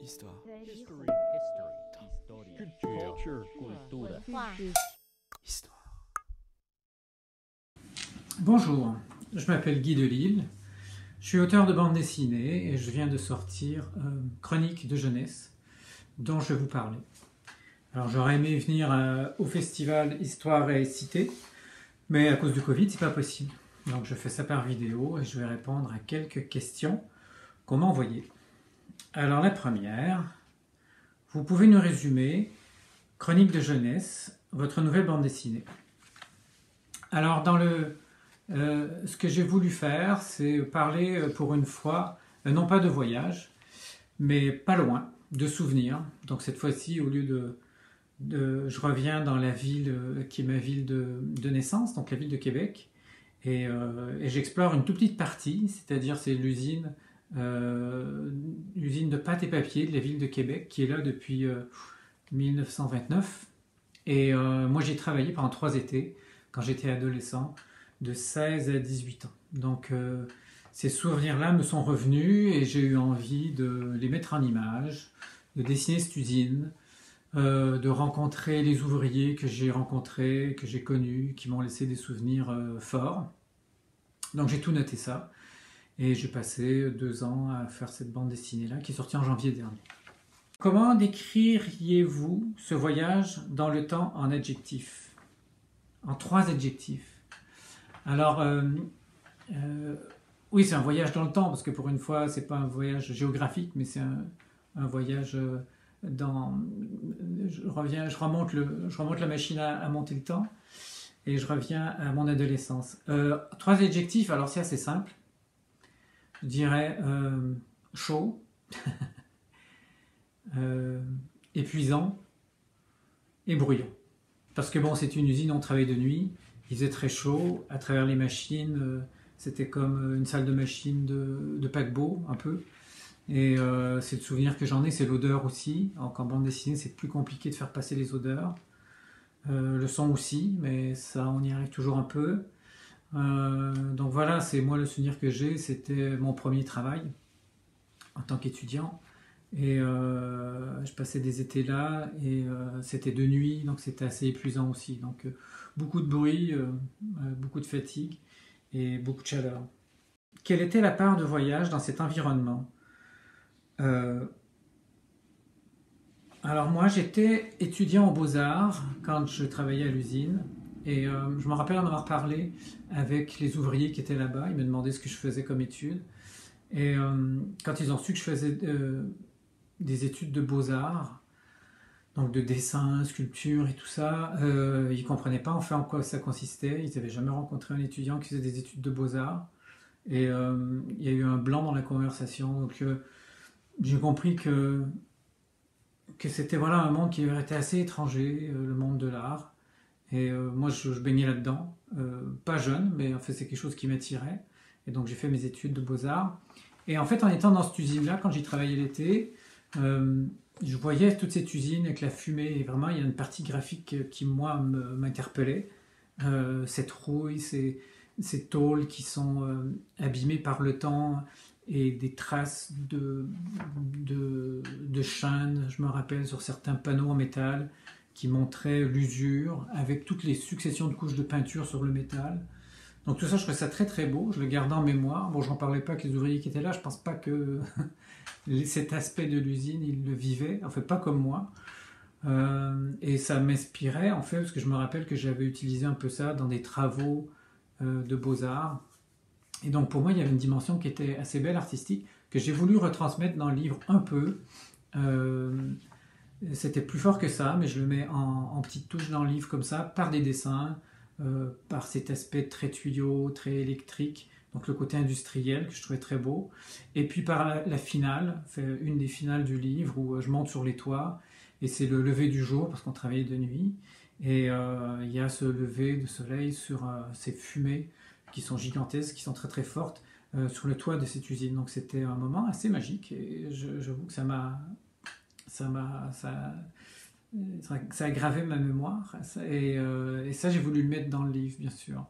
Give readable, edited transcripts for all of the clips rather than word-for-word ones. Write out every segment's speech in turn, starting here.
Histoire. Histoire. Bonjour, je m'appelle Guy Delisle, je suis auteur de bande dessinée et je viens de sortir Chronique de jeunesse dont je vais vous parler. Alors j'aurais aimé venir au festival Histoire et Cité, mais à cause du Covid c'est pas possible. Donc je fais ça par vidéo et je vais répondre à quelques questions qu'on m'a envoyées. Alors la première, vous pouvez nous résumer Chronique de jeunesse, votre nouvelle bande dessinée. Alors ce que j'ai voulu faire, c'est parler pour une fois, non pas de voyage, mais pas loin, de souvenirs. Donc cette fois-ci, au lieu je reviens dans la ville qui est ma ville de naissance, donc la ville de Québec, et j'explore une toute petite partie, c'est-à-dire c'est l'usine de pâte et papier de la ville de Québec, qui est là depuis 1929. Et moi j'ai travaillé pendant 3 étés, quand j'étais adolescent, de 16 à 18 ans. Donc ces souvenirs-là me sont revenus et j'ai eu envie de les mettre en image, de dessiner cette usine, de rencontrer les ouvriers que j'ai rencontrés, que j'ai connus, qui m'ont laissé des souvenirs forts. Donc j'ai tout noté ça et j'ai passé 2 ans à faire cette bande dessinée-là qui est sortie en janvier dernier. Comment décririez-vous ce voyage dans le temps en adjectifs? En 3 adjectifs. Alors, oui, c'est un voyage dans le temps, parce que pour une fois, c'est pas un voyage géographique, mais c'est un voyage dans... Je remonte la machine à monter le temps, et je reviens à mon adolescence. 3 adjectifs, alors c'est assez simple. Je dirais chaud, épuisant et bruyant. Parce que bon, c'est une usine, on travaille de nuit, il faisait très chaud, à travers les machines, c'était comme une salle de machine de paquebot, un peu. Et c'est le souvenir que j'en ai, c'est l'odeur aussi. Alors qu'en bande dessinée, c'est plus compliqué de faire passer les odeurs. Le son aussi, mais ça, on y arrive toujours un peu. Donc voilà, c'est moi le souvenir que j'ai, c'était mon premier travail en tant qu'étudiant. Et je passais des étés là et c'était de nuit, donc c'était assez épuisant aussi. Donc beaucoup de bruit, beaucoup de fatigue et beaucoup de chaleur. Quelle était la part de voyage dans cet environnement? Alors moi j'étais étudiant aux Beaux-Arts quand je travaillais à l'usine et je me rappelle en avoir parlé avec les ouvriers qui étaient là-bas. Ils me demandaient ce que je faisais comme études. Et quand ils ont su que je faisais des études de beaux-arts, donc de dessin, sculpture et tout ça, ils ne comprenaient pas en fait en quoi ça consistait. Ils n'avaient jamais rencontré un étudiant qui faisait des études de beaux-arts. Et il y a eu un blanc dans la conversation. Donc j'ai compris que c'était voilà, un monde qui leur était assez étranger, le monde de l'art. Et moi je baignais là-dedans, pas jeune, mais en fait c'est quelque chose qui m'attirait. Et donc j'ai fait mes études de beaux-arts. Et en fait en étant dans cette usine-là, quand j'y travaillais l'été, je voyais toute cette usine avec la fumée, et vraiment il y a une partie graphique qui moi m'interpellait. Cette rouille, ces tôles qui sont abîmées par le temps et des traces de chaînes, je me rappelle, sur certains panneaux en métal qui montraient l'usure avec toutes les successions de couches de peinture sur le métal. Donc tout ça, je trouvais ça très très beau, je le gardais en mémoire. Bon, j'en parlais pas avec les ouvriers qui étaient là, je pense pas que cet aspect de l'usine, ils le vivaient, en fait pas comme moi. Et ça m'inspirait en fait, parce que je me rappelle que j'avais utilisé un peu ça dans des travaux de beaux-arts. Et donc pour moi, il y avait une dimension qui était assez belle, artistique, que j'ai voulu retransmettre dans le livre un peu. C'était plus fort que ça, mais je le mets en petites touches dans le livre comme ça, par des dessins, par cet aspect très tuyau, très électrique, donc le côté industriel que je trouvais très beau, et puis par la finale, une des finales du livre où je monte sur les toits, et c'est le lever du jour, parce qu'on travaillait de nuit, et il y a ce lever de soleil sur ces fumées qui sont gigantesques, qui sont très très fortes, sur le toit de cette usine. Donc c'était un moment assez magique, et j'avoue que ça a gravé ma mémoire, et ça j'ai voulu le mettre dans le livre, bien sûr.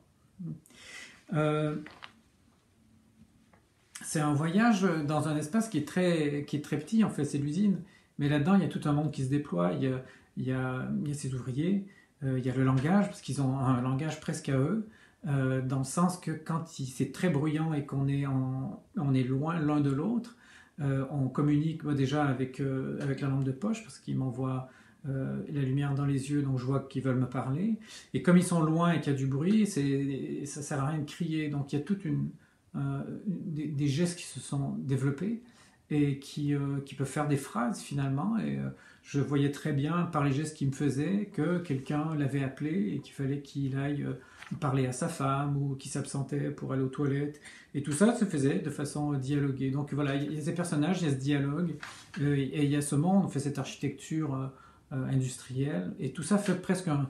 C'est un voyage dans un espace qui est très petit, en fait, c'est l'usine. Mais là-dedans, il y a tout un monde qui se déploie. Il y a ces ouvriers, il y a le langage, parce qu'ils ont un langage presque à eux, dans le sens que c'est très bruyant et on est loin l'un de l'autre, on communique moi, déjà avec la lampe de poche, parce qu'ils m'envoient la lumière dans les yeux, donc je vois qu'ils veulent me parler. Et comme ils sont loin et qu'il y a du bruit, ça sert à rien de crier. Donc il y a des gestes qui se sont développés et qui peuvent faire des phrases finalement. Et je voyais très bien par les gestes qu'il me faisait que quelqu'un l'avait appelé et qu'il fallait qu'il aille parler à sa femme ou qu'il s'absentait pour aller aux toilettes. Et tout ça se faisait de façon dialoguée. Donc voilà, il y a ces personnages, il y a ce dialogue et il y a ce monde, on fait cette architecture industrielle. Et tout ça fait presque un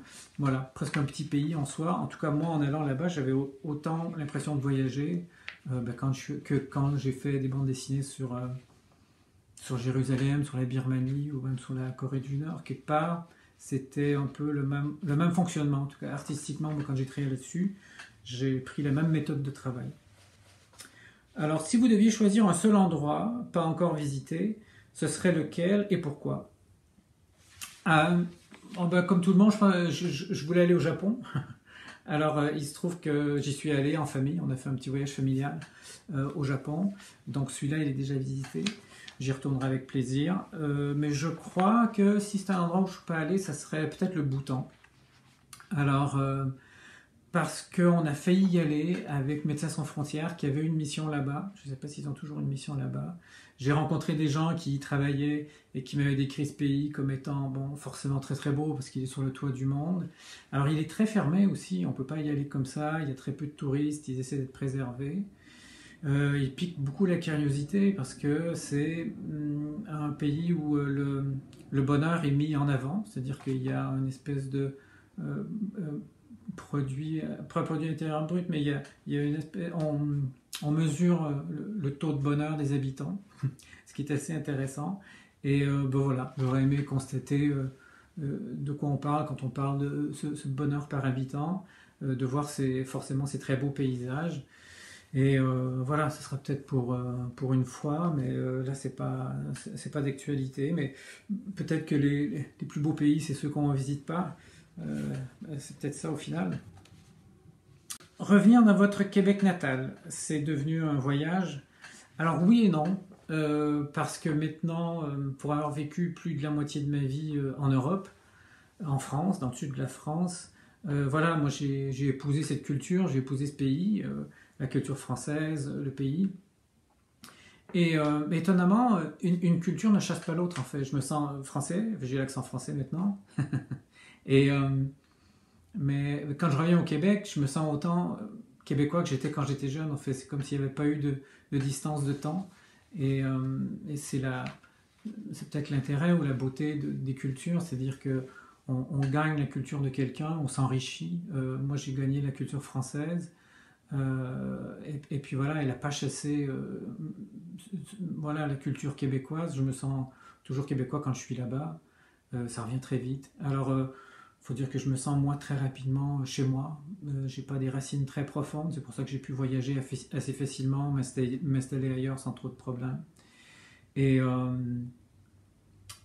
petit pays en soi. En tout cas, moi, en allant là-bas, j'avais autant l'impression de voyager que quand j'ai fait des bandes dessinées sur Jérusalem, sur la Birmanie ou même sur la Corée du Nord. Quelque part, c'était un peu le même fonctionnement. En tout cas, artistiquement, moi, quand j'ai travaillé là-dessus, j'ai pris la même méthode de travail. Alors, si vous deviez choisir un seul endroit, pas encore visité, ce serait lequel et pourquoi? Comme tout le monde, je voulais aller au Japon. Alors, il se trouve que j'y suis allé en famille. On a fait un petit voyage familial au Japon. Donc, celui-là, il est déjà visité. J'y retournerai avec plaisir. Mais je crois que si c'est un endroit où je ne suis pas allé, ça serait peut-être le Bhoutan. Alors, parce qu'on a failli y aller avec Médecins sans frontières qui avait une mission là-bas. Je ne sais pas s'ils ont toujours une mission là-bas. J'ai rencontré des gens qui y travaillaient et qui m'avaient décrit ce pays comme étant forcément très très beau parce qu'il est sur le toit du monde. Alors il est très fermé aussi, on ne peut pas y aller comme ça, il y a très peu de touristes, ils essaient d'être préservés. Il pique beaucoup la curiosité parce que c'est un pays où le bonheur est mis en avant, c'est-à-dire qu'il y a une espèce de produit, pas produit intérieur brut, mais il y a une espèce, on mesure le taux de bonheur des habitants, ce qui est assez intéressant. Et voilà, j'aurais aimé constater de quoi on parle quand on parle de ce bonheur par habitant, de voir forcément ces très beaux paysages. Et voilà, ce sera peut-être pour une fois, mais là c'est pas d'actualité. Mais peut-être que les plus beaux pays, c'est ceux qu'on ne visite pas. C'est peut-être ça au final. Revenir dans votre Québec natal, c'est devenu un voyage. Alors oui et non, parce que maintenant, pour avoir vécu plus de la moitié de ma vie en Europe, en France, dans le sud de la France, voilà, moi j'ai épousé cette culture, j'ai épousé ce pays, la culture française, le pays. Et étonnamment, une culture ne chasse pas l'autre en fait. Je me sens français, j'ai l'accent français maintenant. Et mais quand je reviens au Québec, je me sens autant québécois que j'étais quand j'étais jeune. En fait, c'est comme s'il n'y avait pas eu de distance de temps. Et c'est peut-être l'intérêt ou la beauté des cultures, c'est-à-dire que on gagne la culture de quelqu'un, on s'enrichit. Moi, j'ai gagné la culture française. Et puis voilà, elle n'a pas chassé voilà, la culture québécoise. Je me sens toujours québécois quand je suis là-bas. Ça revient très vite. Alors, faut dire que je me sens moi très rapidement chez moi. J'ai pas des racines très profondes, c'est pour ça que j'ai pu voyager assez facilement, m'installer ailleurs sans trop de problèmes. Et,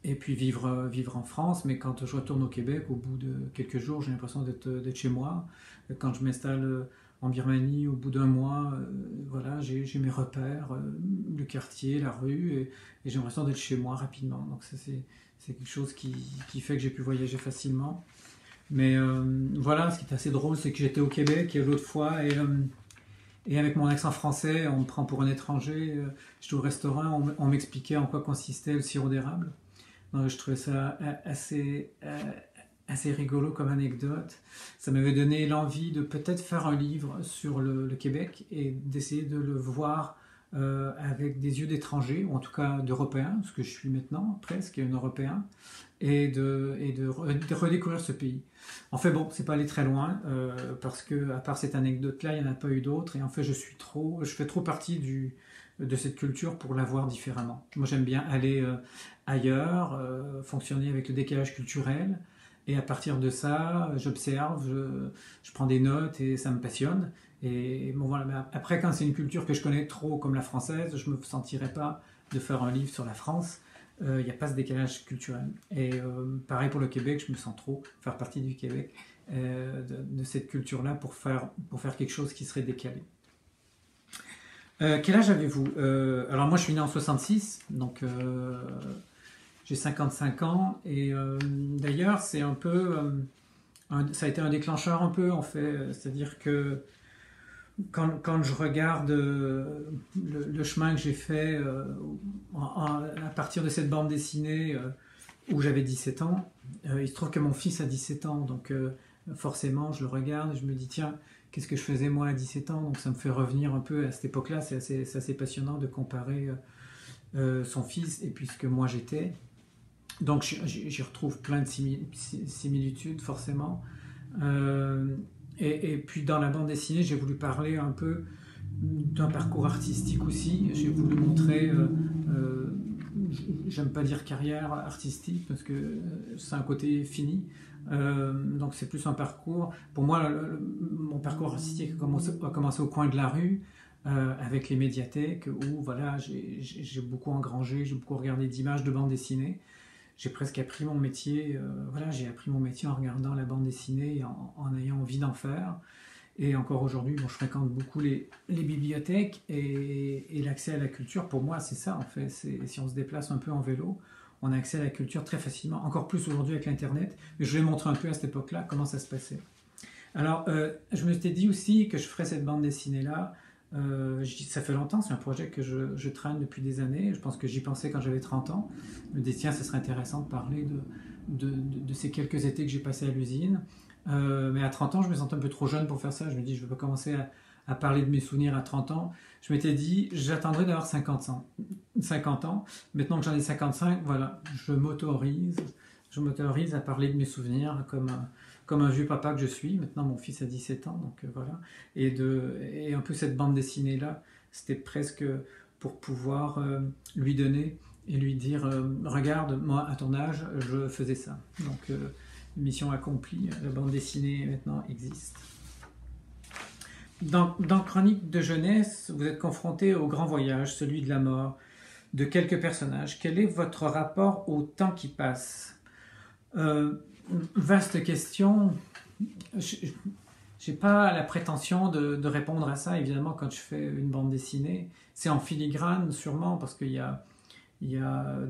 et puis vivre en France, mais quand je retourne au Québec, au bout de quelques jours, j'ai l'impression d'être chez moi. Quand je m'installe en Birmanie, au bout d'un mois, voilà, j'ai mes repères, le quartier, la rue, et j'ai l'impression d'être chez moi rapidement. Donc ça, c'est quelque chose qui fait que j'ai pu voyager facilement. Mais voilà, ce qui est assez drôle, c'est que j'étais au Québec l'autre fois et avec mon accent français, on me prend pour un étranger. J'étais au restaurant, on m'expliquait en quoi consistait le sirop d'érable. Donc, je trouvais ça assez rigolo comme anecdote. Ça m'avait donné l'envie de peut-être faire un livre sur le Québec et d'essayer de le voir avec des yeux d'étranger, ou en tout cas d'Européen, ce que je suis maintenant, presque un Européen, et de redécouvrir ce pays. En fait, bon, c'est pas aller très loin, parce que à part cette anecdote-là, il n'y en a pas eu d'autres, et en fait, je fais trop partie de cette culture pour la voir différemment. Moi, j'aime bien aller ailleurs, fonctionner avec le décalage culturel, et à partir de ça, j'observe, je prends des notes, et ça me passionne. Et bon, voilà. Mais après, quand c'est une culture que je connais trop, comme la française, je ne me sentirais pas de faire un livre sur la France. Il n'y a pas ce décalage culturel. Et pareil pour le Québec, je me sens trop faire partie du Québec, de cette culture-là pour faire quelque chose qui serait décalé. Quel âge avez-vous? Alors moi je suis né en 66, donc j'ai 55 ans, et d'ailleurs c'est un peu, ça a été un déclencheur un peu en fait, c'est-à-dire que quand je regarde le chemin que j'ai fait à partir de cette bande dessinée où j'avais 17 ans, il se trouve que mon fils a 17 ans, donc forcément je le regarde et je me dis tiens, qu'est-ce que je faisais moi à 17 ans? Donc ça me fait revenir un peu à cette époque-là, c'est assez passionnant de comparer son fils et puis ce que moi j'étais. Donc j'y retrouve plein de similitudes forcément. Euh, et puis dans la bande dessinée, j'ai voulu parler un peu d'un parcours artistique aussi. J'ai voulu montrer, j'aime pas dire carrière artistique parce que c'est un côté fini. Donc c'est plus un parcours. Pour moi, mon parcours artistique a commencé au coin de la rue. Avec les médiathèques où voilà, j'ai beaucoup engrangé, j'ai beaucoup regardé d'images de bande dessinée. J'ai presque appris mon métier, voilà, j'ai appris mon métier en regardant la bande dessinée et en ayant envie d'en faire. Et encore aujourd'hui, bon, je fréquente beaucoup les bibliothèques et l'accès à la culture, pour moi, c'est ça en fait. Si on se déplace un peu en vélo, on a accès à la culture très facilement, encore plus aujourd'hui avec l'Internet. Mais je vais montrer un peu à cette époque-là comment ça se passait. Alors, je me suis dit aussi que je ferais cette bande dessinée-là. Ça fait longtemps, c'est un projet que je traîne depuis des années. Je pense que j'y pensais quand j'avais 30 ans. Je me dis, tiens, ce serait intéressant de parler de ces quelques étés que j'ai passés à l'usine. Mais à 30 ans, je me sens un peu trop jeune pour faire ça. Je me dis, je ne vais pas commencer à parler de mes souvenirs à 30 ans. Je m'étais dit, j'attendrai d'avoir 50 ans. 50 ans. Maintenant que j'en ai 55, voilà, je m'autorise à parler de mes souvenirs comme un vieux papa que je suis. Maintenant, mon fils a 17 ans, donc voilà. Et un peu cette bande dessinée-là, c'était presque pour pouvoir lui donner et lui dire regarde, moi, à ton âge, je faisais ça. Donc, mission accomplie, la bande dessinée maintenant existe. Dans Chronique de jeunesse, vous êtes confronté au grand voyage, celui de la mort, de quelques personnages. Quel est votre rapport au temps qui passe? Vaste question. Je n'ai pas la prétention de répondre à ça, évidemment, quand je fais une bande dessinée. C'est en filigrane, sûrement, parce qu'il y a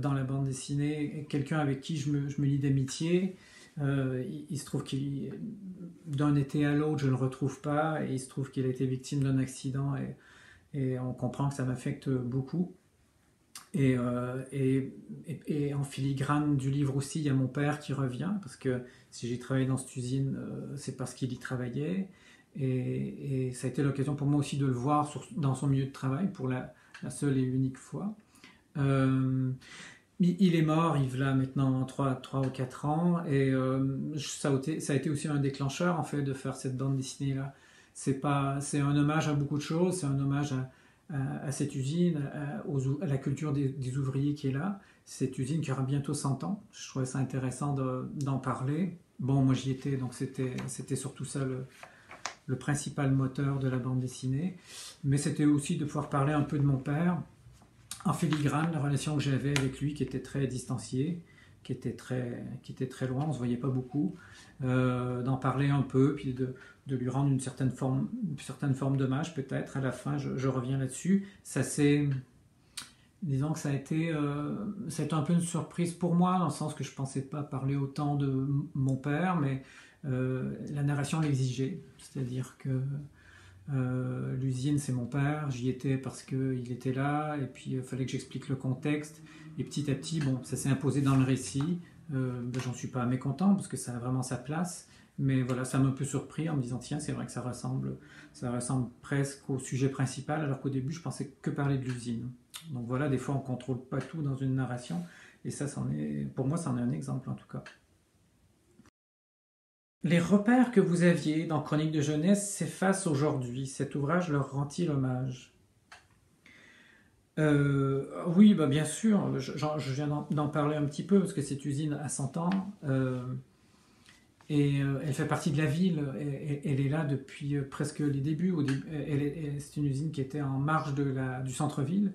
dans la bande dessinée quelqu'un avec qui je me lie d'amitié. Il se trouve qu'il d'un été à l'autre, je ne le retrouve pas, et il se trouve qu'il a été victime d'un accident, et on comprend que ça m'affecte beaucoup. Et en filigrane du livre aussi, il y a mon père qui revient, parce que si j'ai travaillé dans cette usine, c'est parce qu'il y travaillait. Et ça a été l'occasion pour moi aussi de le voir dans son milieu de travail pour la seule et unique fois. Il est mort, il là maintenant 3 ou 4 ans, et ça a été aussi un déclencheur en fait de faire cette bande dessinée là. C'est un hommage à beaucoup de choses, c'est un hommage à cette usine, à la culture des ouvriers qui est là, cette usine qui aura bientôt 100 ans. Je trouvais ça intéressant d'en parler. Bon, moi j'y étais, donc c'était surtout ça le principal moteur de la bande dessinée, mais c'était aussi de pouvoir parler un peu de mon père, en filigrane, la relation que j'avais avec lui qui était très distanciée, qui était très loin, on ne se voyait pas beaucoup, d'en parler un peu, puis de lui rendre une certaine forme d'hommage peut-être. À la fin, je reviens là-dessus. Disons que ça a été un peu une surprise pour moi, dans le sens que je ne pensais pas parler autant de mon père, mais la narration l'exigeait. C'est-à-dire que l'usine, c'est mon père, j'y étais parce qu'il était là, et puis il fallait que j'explique le contexte, et petit à petit, bon, ça s'est imposé dans le récit. J'en suis pas mécontent, parce que ça a vraiment sa place, mais voilà, ça m'a un peu surpris en me disant, tiens, c'est vrai que ça ressemble presque au sujet principal, alors qu'au début, je pensais que parler de l'usine. Donc voilà, des fois, on contrôle pas tout dans une narration, et ça, pour moi, c'en est un exemple, en tout cas. Les repères que vous aviez dans Chronique de jeunesse s'effacent aujourd'hui. Cet ouvrage leur rend-il hommage? Oui, bah bien sûr, je viens d'en parler un petit peu, parce que cette usine a 100 ans. Et elle fait partie de la ville, elle est là depuis presque les débuts. C'est une usine qui était en marge du centre-ville.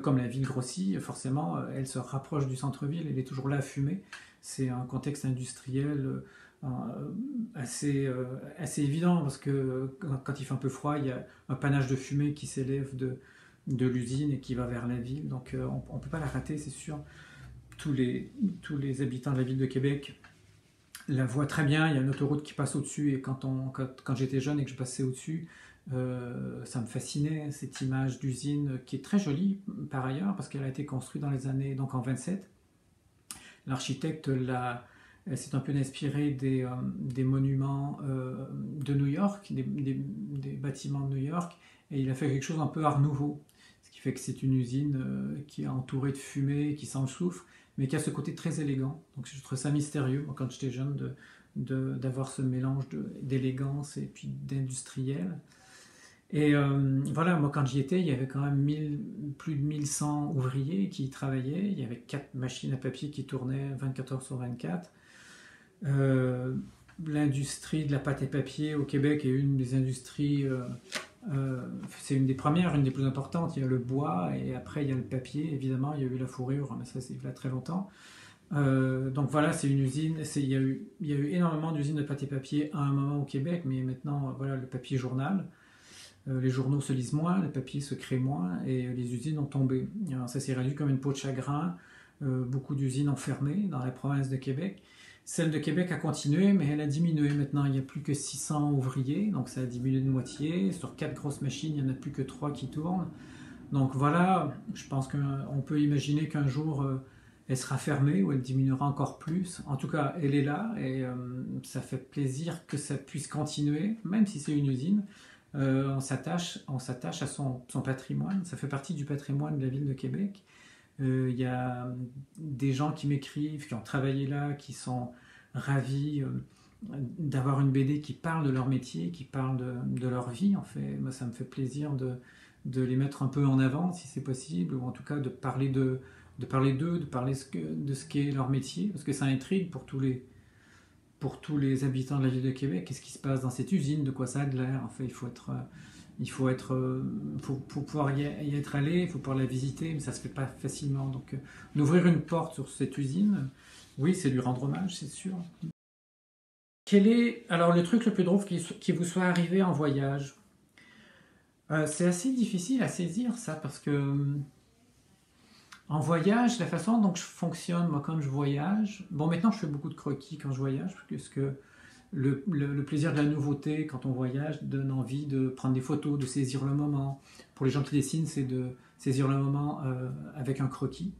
Comme la ville grossit, forcément, elle se rapproche du centre-ville, elle est toujours là à fumer. C'est un contexte industriel assez évident parce que quand il fait un peu froid, il y a un panache de fumée qui s'élève de l'usine et qui va vers la ville. Donc on ne peut pas la rater, c'est sûr. Tous les habitants de la ville de Québec la voient très bien. Il y a une autoroute qui passe au-dessus et quand j'étais jeune et que je passais au-dessus, ça me fascinait cette image d'usine qui est très jolie par ailleurs parce qu'elle a été construite dans les années donc en 27. L'architecte s'est un peu inspiré des monuments de New York, des bâtiments de New York, et il a fait quelque chose un peu art nouveau. Ce qui fait que c'est une usine qui est entourée de fumée, qui sent le soufre, mais qui a ce côté très élégant. Donc je trouve ça mystérieux, moi, quand j'étais jeune, d'avoir ce mélange d'élégance et puis d'industriel. Et voilà, moi quand j'y étais, il y avait quand même plus de 1100 ouvriers qui y travaillaient. Il y avait 4 machines à papier qui tournaient 24 heures sur 24. L'industrie de la pâte et papier au Québec est une des industries, c'est une des premières, une des plus importantes. Il y a le bois et après il y a le papier, évidemment, il y a eu la fourrure, mais ça c'est il y a très longtemps. Donc voilà, c'est une usine, il y a eu énormément d'usines de pâte et papier à un moment au Québec, mais maintenant, voilà, le papier journal. Les journaux se lisent moins, le papier se crée moins et les usines ont tombé. Alors, ça s'est réduit comme une peau de chagrin. Beaucoup d'usines ont fermé dans la province de Québec. Celle de Québec a continué, mais elle a diminué. Maintenant, il n'y a plus que 600 ouvriers, donc ça a diminué de moitié. Sur 4 grosses machines, il n'y en a plus que 3 qui tournent. Donc voilà, je pense qu'on peut imaginer qu'un jour, elle sera fermée ou elle diminuera encore plus. En tout cas, elle est là et ça fait plaisir que ça puisse continuer, même si c'est une usine. On s'attache à son patrimoine. Ça fait partie du patrimoine de la ville de Québec. Il y a des gens qui m'écrivent, qui ont travaillé là, qui sont ravis d'avoir une BD qui parle de leur métier, qui parle de leur vie. En fait, moi, ça me fait plaisir de les mettre un peu en avant, si c'est possible, ou en tout cas de parler d'eux, de parler de ce qu'est leur métier, parce que ça intrigue pour tous les habitants de la ville de Québec. Qu'est-ce qui se passe dans cette usine? De quoi ça a de l'air? En fait, pour pouvoir y être allé, il faut pouvoir la visiter, mais ça se fait pas facilement. Donc, d'ouvrir une porte sur cette usine, oui, c'est lui rendre hommage, c'est sûr. Quel est alors le truc le plus drôle qui vous soit arrivé en voyage? C'est assez difficile à saisir ça parce que en voyage, la façon dont je fonctionne, moi, quand je voyage, bon, maintenant je fais beaucoup de croquis quand je voyage, parce que le plaisir de la nouveauté quand on voyage donne envie de prendre des photos, de saisir le moment. Pour les gens qui dessinent, c'est de saisir le moment avec un croquis.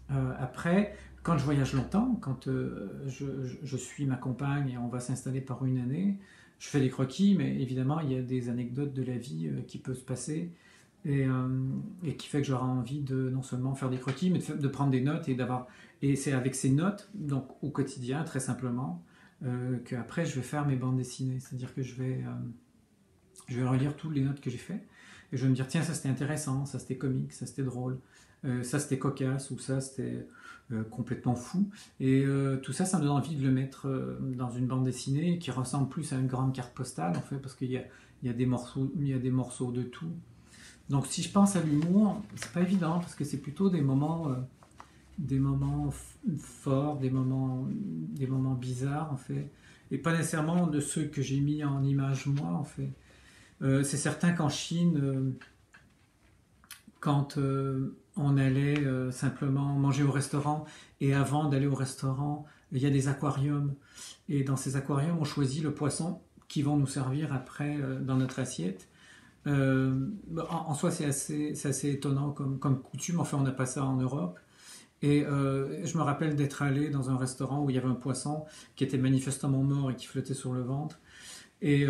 Après, quand je voyage longtemps, quand je suis ma compagne et on va s'installer par une année, je fais des croquis, mais évidemment, il y a des anecdotes de la vie qui peuvent se passer et qui fait que j'aurai envie de non seulement faire des croquis, mais de prendre des notes et c'est avec ces notes, donc au quotidien, très simplement, qu'après je vais faire mes bandes dessinées. C'est-à-dire que je vais relire toutes les notes que j'ai faites et je vais me dire tiens, ça c'était intéressant, ça c'était comique, ça c'était drôle, ça c'était cocasse ou ça c'était complètement fou. Et tout ça, ça me donne envie de le mettre dans une bande dessinée qui ressemble plus à une grande carte postale en fait, parce qu'il y a des morceaux de tout. Donc si je pense à l'humour, c'est pas évident parce que c'est plutôt des moments forts, des moments bizarres en fait, et pas nécessairement de ceux que j'ai mis en image moi en fait. C'est certain qu'en Chine, quand on allait simplement manger au restaurant et avant d'aller au restaurant, il y a des aquariums et dans ces aquariums on choisit le poisson qui vont nous servir après dans notre assiette. En soi, c'est assez étonnant comme coutume. Enfin, on n'a pas ça en Europe. Et je me rappelle d'être allé dans un restaurant où il y avait un poisson qui était manifestement mort et qui flottait sur le ventre. Et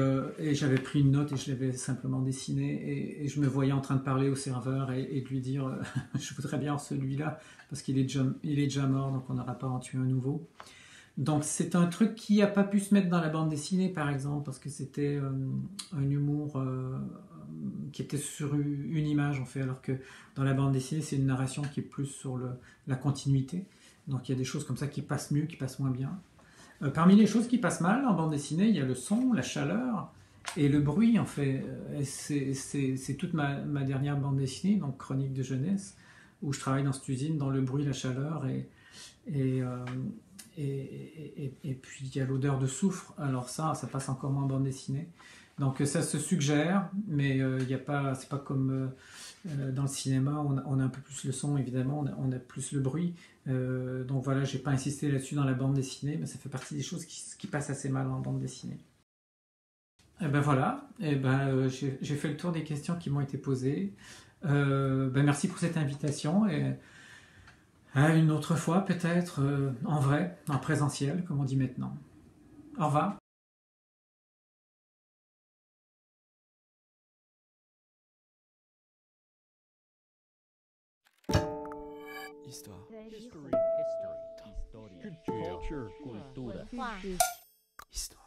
j'avais pris une note et je l'avais simplement dessiné. Et je me voyais en train de parler au serveur et de lui dire je voudrais bien celui-là parce qu'il est déjà mort, donc on n'aura pas en tuer un nouveau. Donc c'est un truc qui n'a pas pu se mettre dans la bande dessinée par exemple parce que c'était un humour qui était sur une image en fait, alors que dans la bande dessinée c'est une narration qui est plus sur la continuité. Donc il y a des choses comme ça qui passent mieux, qui passent moins bien. Parmi les choses qui passent mal en bande dessinée, il y a le son, la chaleur et le bruit en fait. C'est toute ma dernière bande dessinée, donc Chronique de jeunesse, où je travaille dans cette usine, dans le bruit, la chaleur et, euh, et puis il y a l'odeur de soufre. Alors ça passe encore moins en bande dessinée. Donc ça se suggère, mais il y a pas, c'est pas comme dans le cinéma, on a un peu plus le son évidemment, on a plus le bruit. Donc voilà, j'ai pas insisté là-dessus dans la bande dessinée, mais ça fait partie des choses qui passent assez mal en bande dessinée. Et ben voilà, et ben, j'ai fait le tour des questions qui m'ont été posées. Ben merci pour cette invitation et à une autre fois peut-être en vrai, en présentiel, comme on dit maintenant. Au revoir. Histoire. History. Historia. Culture. Cultura. Histoire.